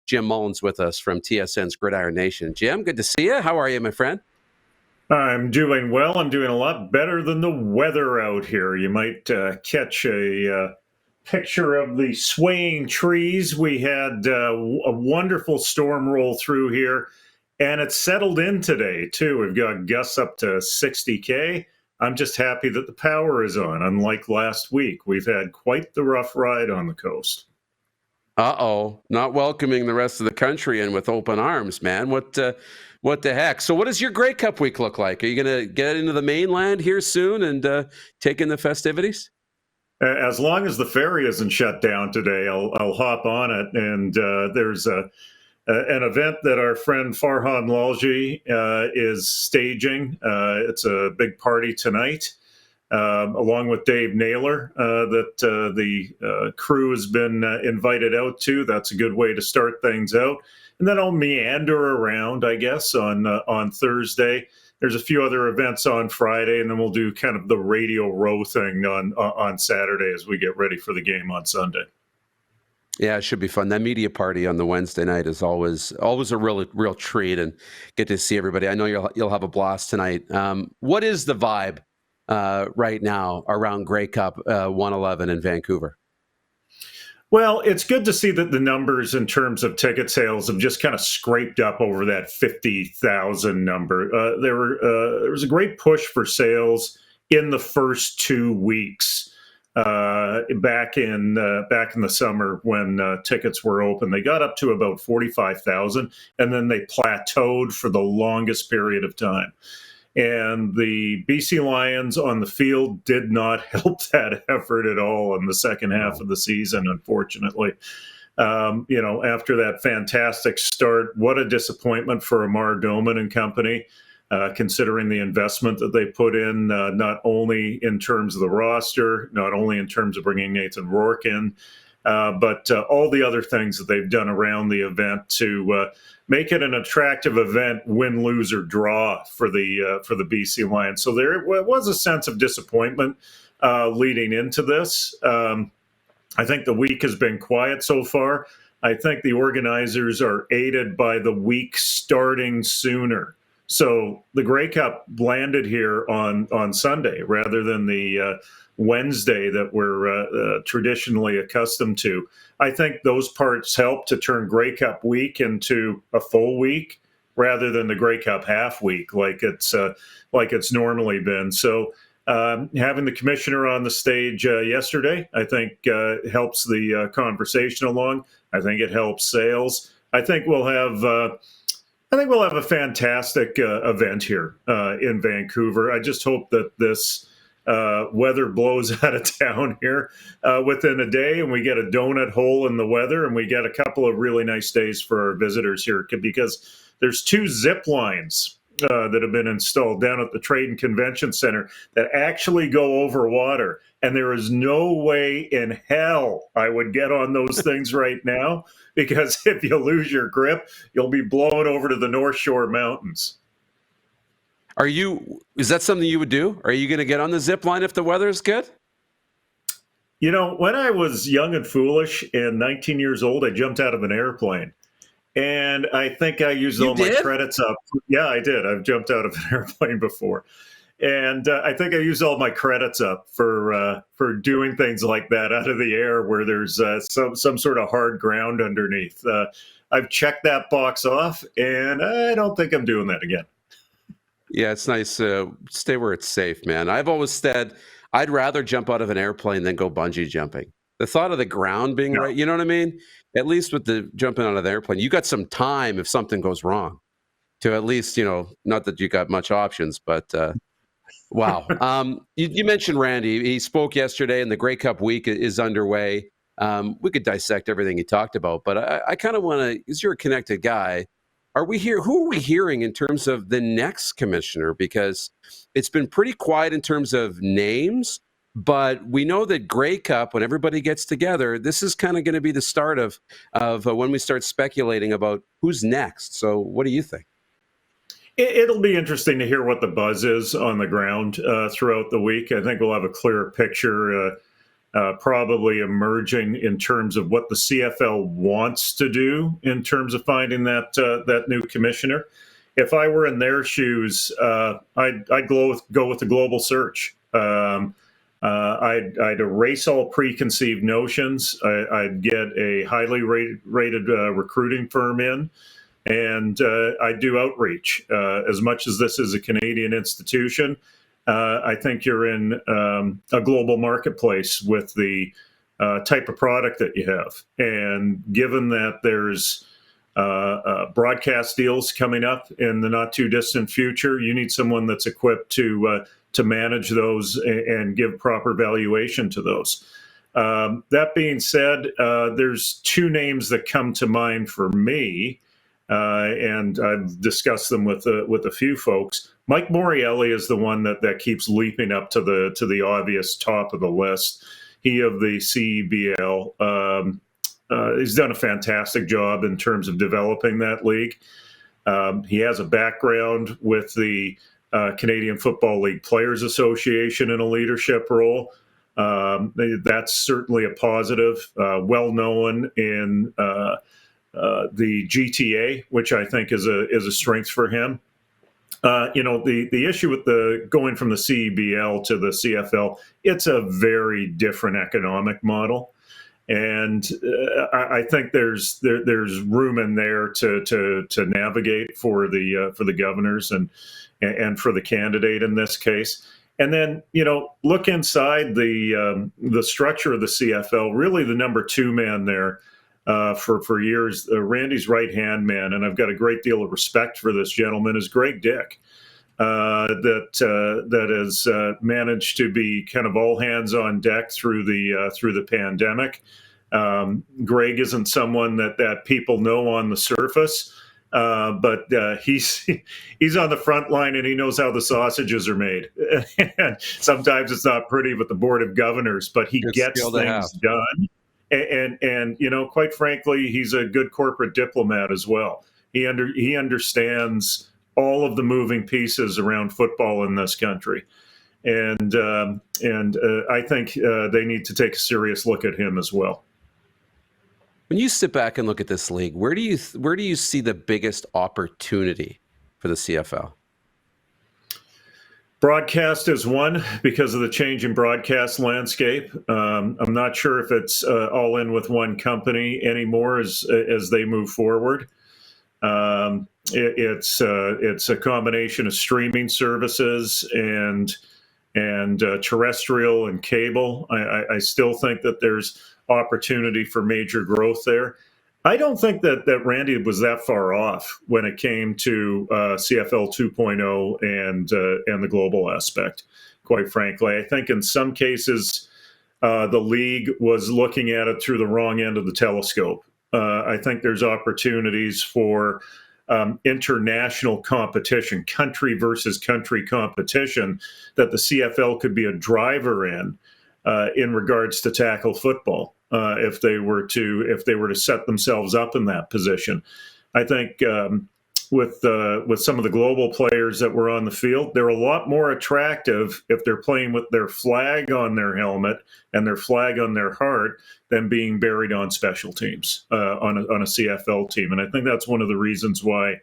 Jim Mullin's with us from TSN's Gridiron Nation. Jim, good to see you. How are you, my friend? I'm doing well. I'm doing a lot better than the weather out here. You might catch a picture of the swaying trees. We had a wonderful storm roll through here, and it's settled in today, too. We've got gusts up to 60K. I'm just happy that the power is on. Unlike last week, we've had quite the rough ride on the coast. Uh-oh, not welcoming the rest of the country in with open arms, man. What the heck? So what does your Grey Cup week look like? Are you going to get into the mainland here soon and take in the festivities? As long as the ferry isn't shut down today, I'll hop on it. And there's an event that our friend Farhan Lalji is staging. It's a big party tonight, along with Dave Naylor, that the crew has been invited out to. That's a good way to start things out. And then I'll meander around, I guess, on Thursday. There's a few other events on Friday, and then we'll do kind of the Radio Row thing on Saturday as we get ready for the game on Sunday. Yeah, it should be fun. That media party on the Wednesday night is always a real treat, and get to see everybody. I know you'll have a blast tonight. What is the vibe right now around Grey Cup 111 in Vancouver? Well, it's good to see that the numbers in terms of ticket sales have just kind of scraped up over that 50,000 number. There was a great push for sales in the first 2 weeks back in the summer when tickets were open. They got up to about 45,000, and then they plateaued for the longest period of time. And the BC Lions on the field did not help that effort at all in the second half of the season, unfortunately. After that fantastic start, what a disappointment for Amar Doman and company, considering the investment that they put in, not only in terms of the roster, not only in terms of bringing Nathan Rourke in, but all the other things that they've done around the event to make it an attractive event, win, lose, or draw for the BC Lions. So there was a sense of disappointment leading into this. I think the week has been quiet so far. I think the organizers are aided by the week starting sooner. So the Grey Cup landed here on Sunday rather than the Wednesday that we're traditionally accustomed to. I think those parts help to turn Grey Cup week into a full week rather than the Grey Cup half week like it's normally been. So having the commissioner on the stage yesterday, I think helps the conversation along. I think it helps sales. I think we'll have a fantastic event here in Vancouver. I just hope that this weather blows out of town here within a day, and we get a donut hole in the weather, and we get a couple of really nice days for our visitors here, because there's 2 zip lines that have been installed down at the Trade and Convention Center that actually go over water, and there is no way in hell I would get on those things right now, because if you lose your grip, you'll be blown over to the North Shore Mountains. Is that something you would do? Are you going to get on the zip line if the weather is good? You know, when I was young and foolish and 19 years old, I jumped out of an airplane. And I think I used all my credits up. Yeah, I did. I've jumped out of an airplane before. And I think I used all my credits up for doing things like that out of the air where there's some sort of hard ground underneath. I've checked that box off, and I don't think I'm doing that again. Yeah, it's nice to stay where it's safe, man. I've always said I'd rather jump out of an airplane than go bungee jumping. The thought of the ground being right, you know what I mean? At least with the jumping out of the airplane, you got some time if something goes wrong to at least, not that you got much options, but wow. You mentioned Randy. He spoke yesterday, and the Grey Cup week is underway. We could dissect everything he talked about, but I kind of want to, because you're a connected guy, who are we hearing in terms of the next commissioner? Because it's been pretty quiet in terms of names, but we know that Grey Cup, when everybody gets together, this is kind of going to be the start of when we start speculating about who's next. So what do you think? It'll be interesting to hear what the buzz is on the ground throughout the week. I think we'll have a clearer picture probably emerging in terms of what the CFL wants to do in terms of finding that new commissioner. If I were in their shoes, I'd go with the global search. I'd erase all preconceived notions. I'd get a highly rated recruiting firm in, and I'd do outreach. As much as this is a Canadian institution, I think you're in a global marketplace with the type of product that you have. And given that there's broadcast deals coming up in the not too distant future, you need someone that's equipped to manage those and give proper valuation to those. That being said, there's two names that come to mind for me, and I've discussed them with a few folks. Mike Morreale is the one that keeps leaping up to the obvious top of the list. He of the CEBL. He's done a fantastic job in terms of developing that league. He has a background with the Canadian Football League Players Association in a leadership role. That's certainly a positive. Well known in the GTA, which I think is a strength for him. The issue with the going from the CEBL to the CFL, it's a very different economic model. And I think there's room in there to navigate for the governors and for the candidate in this case. And then look inside the structure of the CFL. Really, the number two man there for years, Randy's right hand man, and I've got a great deal of respect for this gentleman, is Greg Dick. That has managed to be kind of all hands on deck through the pandemic. Greg isn't someone that people know on the surface, but he's on the front line and he knows how the sausages are made. And sometimes it's not pretty with the Board of Governors, but he gets things done. And quite frankly, he's a good corporate diplomat as well. He understands all of the moving pieces around football in this country. And I think they need to take a serious look at him as well. When you sit back and look at this league, where do you see the biggest opportunity for the CFL? Broadcast is one, because of the change in broadcast landscape. I'm not sure if it's all in with one company anymore as they move forward. It's a combination of streaming services and terrestrial and cable. I still think that there's opportunity for major growth there. I don't think that Randy was that far off when it came to CFL 2.0 and the global aspect, quite frankly. I think in some cases the league was looking at it through the wrong end of the telescope. I think there's opportunities for international competition, country versus country competition, that the CFL could be a driver in regards to tackle football, if they were to set themselves up in that position. I think with some of the global players that were on the field, they're a lot more attractive if they're playing with their flag on their helmet and their flag on their heart than being buried on special teams on a CFL team. And I think that's one of the reasons why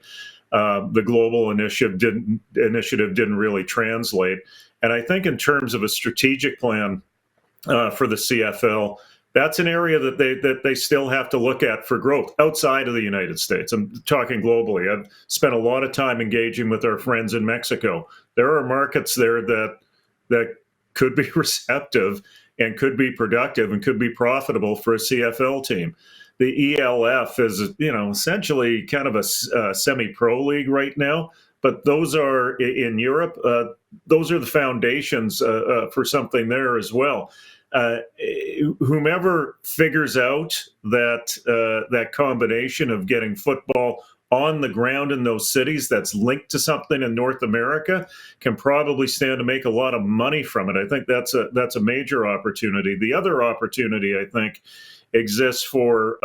the global initiative didn't really translate. And I think in terms of a strategic plan for the CFL, that's an area that they still have to look at for growth outside of the United States. I'm talking globally. I've spent a lot of time engaging with our friends in Mexico. There are markets there that could be receptive and could be productive and could be profitable for a CFL team. The ELF is, essentially kind of a semi-pro league right now, but those are in Europe. Those are the foundations for something there as well. Whomever figures out that combination of getting football on the ground in those cities that's linked to something in North America can probably stand to make a lot of money from it. I think that's a major opportunity. The other opportunity, I think, exists for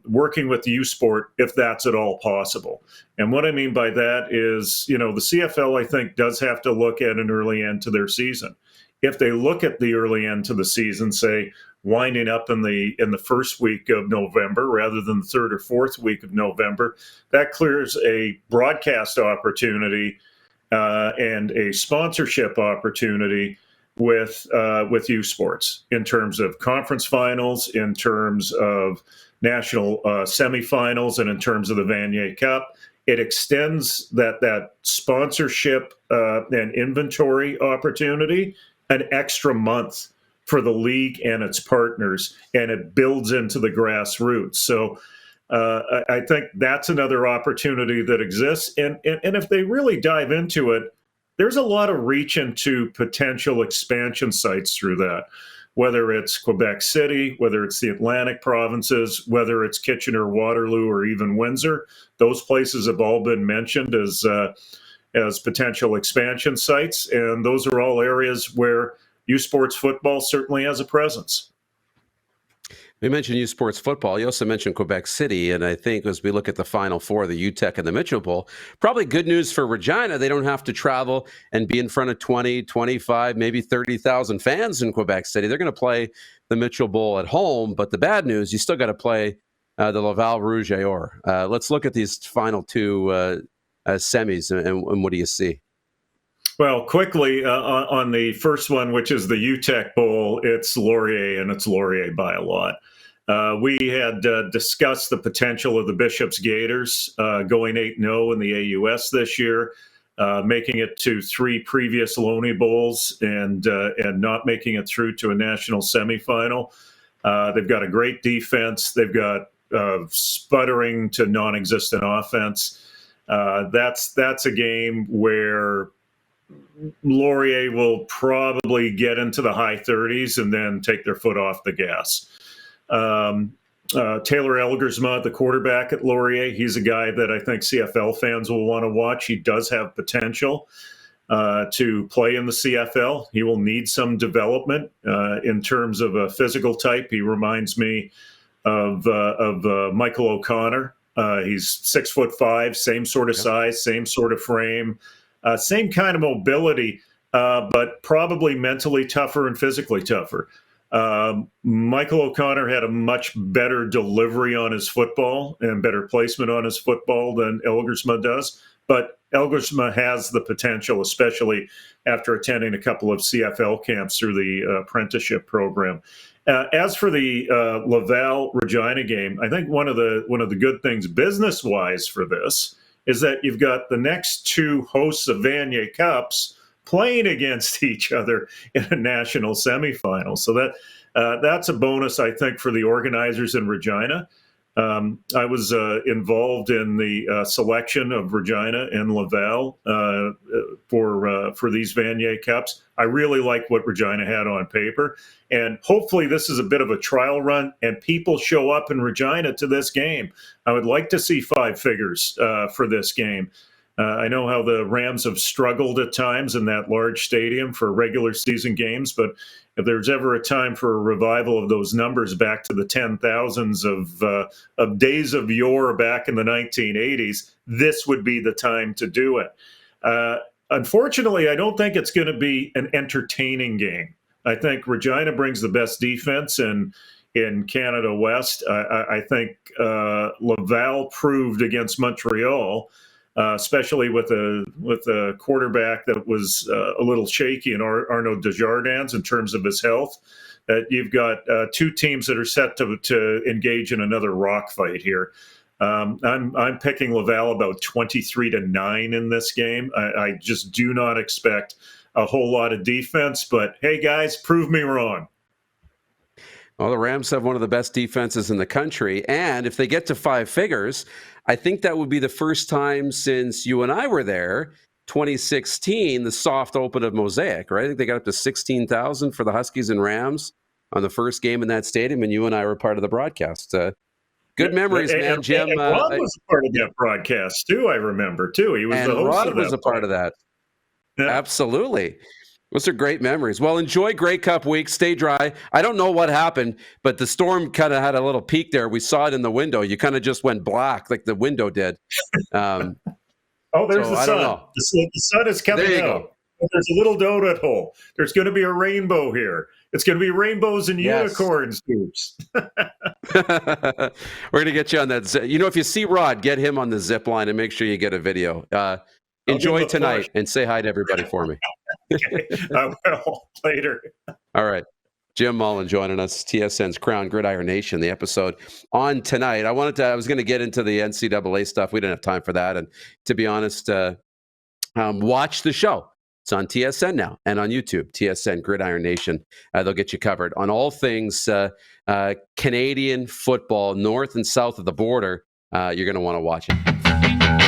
working with USports, if that's at all possible. And what I mean by that is, the CFL, I think, does have to look at an early end to their season. if they look at the early end to the season, say winding up in the first week of November rather than the third or fourth week of November, that clears a broadcast opportunity and a sponsorship opportunity with USports in terms of conference finals, in terms of national semifinals, and in terms of the Vanier Cup. It extends that sponsorship and inventory opportunity an extra month for the league and its partners, and it builds into the grassroots. So I think that's another opportunity that exists. And if they really dive into it, there's a lot of reach into potential expansion sites through that, whether it's Quebec City, whether it's the Atlantic provinces, whether it's Kitchener, Waterloo, or even Windsor. Those places have all been mentioned as potential expansion sites. And those are all areas where USports football certainly has a presence. We mentioned USports football. You also mentioned Quebec City. And I think as we look at the Final Four, the UTEC and the Mitchell Bowl, probably good news for Regina. They don't have to travel and be in front of 20, 25, maybe 30,000 fans in Quebec City. They're going to play the Mitchell Bowl at home. But the bad news, you still got to play the Laval Rouge et Or. Let's look at these final two semis and what do you see? Well, quickly on the first one, which is the UTEC Bowl, it's Laurier, and it's Laurier by a lot. We had discussed the potential of the Bishops Gators going 8-0 in the AUS this year, making it to 3 previous Loney Bowls and not making it through to a national semifinal. They've got a great defense. They've got sputtering to non-existent offense. That's a game where Laurier will probably get into the high 30s and then take their foot off the gas. Taylor Elgersma, the quarterback at Laurier, he's a guy that I think CFL fans will want to watch. He does have potential to play in the CFL. He will need some development in terms of a physical type. He reminds me of Michael O'Connor. He's 6'5", same sort of size, same sort of frame. Same kind of mobility, but probably mentally tougher and physically tougher. Michael O'Connor had a much better delivery on his football and better placement on his football than Elgersma does. But Elgersma has the potential, especially after attending a couple of CFL camps through the apprenticeship program. As for the Laval-Regina game, I think one of the good things business-wise for this is that you've got the next 2 hosts of Vanier Cups playing against each other in a national semifinal. So that's a bonus, I think, for the organizers in Regina. I was involved in the selection of Regina and Laval for these Vanier Cups. I really like what Regina had on paper. And hopefully this is a bit of a trial run and people show up in Regina to this game. I would like to see 5 figures for this game. I know how the Rams have struggled at times in that large stadium for regular season games, but if there's ever a time for a revival of those numbers back to the 10,000s of days of yore back in the 1980s, this would be the time to do it. Unfortunately, I don't think it's going to be an entertaining game. I think Regina brings the best defense in Canada West. I think Laval proved against Montreal, especially with a quarterback that was a little shaky in Arnaud Desjardins in terms of his health, that you've got 2 teams that are set to engage in another rock fight here. I'm picking Laval about 23-9 in this game. I just do not expect a whole lot of defense, but hey guys, prove me wrong. Well, the Rams have one of the best defenses in the country, and if they get to 5 figures, I think that would be the first time since you and I were there, 2016, the soft open of Mosaic, right? I think they got up to 16,000 for the Huskies and Rams on the first game in that stadium, and you and I were part of the broadcast. Good memories, man, Jim. And Rod was a part of that broadcast, too, I remember, too. He was the host Rod of that. was a part of that. Yeah. Absolutely. Those are great memories. Well, enjoy Grey Cup week. Stay dry. I don't know what happened, but the storm kind of had a little peak there. We saw it in the window. You kind of just went black like the window did. Oh, there's the sun. The sun is coming out. Go. There's a little donut hole. There's going to be a rainbow here. It's going to be rainbows and Yes. unicorns, Hoops. We're gonna get you on that. If you see Rod, get him on the zip line and make sure you get a video. Enjoy tonight and say hi to everybody for me. Okay. I will later. All right. Jim Mullin joining us, TSN's Crown Gridiron Nation, the episode on tonight. I was going to get into the NCAA stuff. We didn't have time for that. And to be honest, watch the show. It's on TSN now and on YouTube, TSN Gridiron Nation. They'll get you covered on all things Canadian football, north and south of the border. You're going to want to watch it.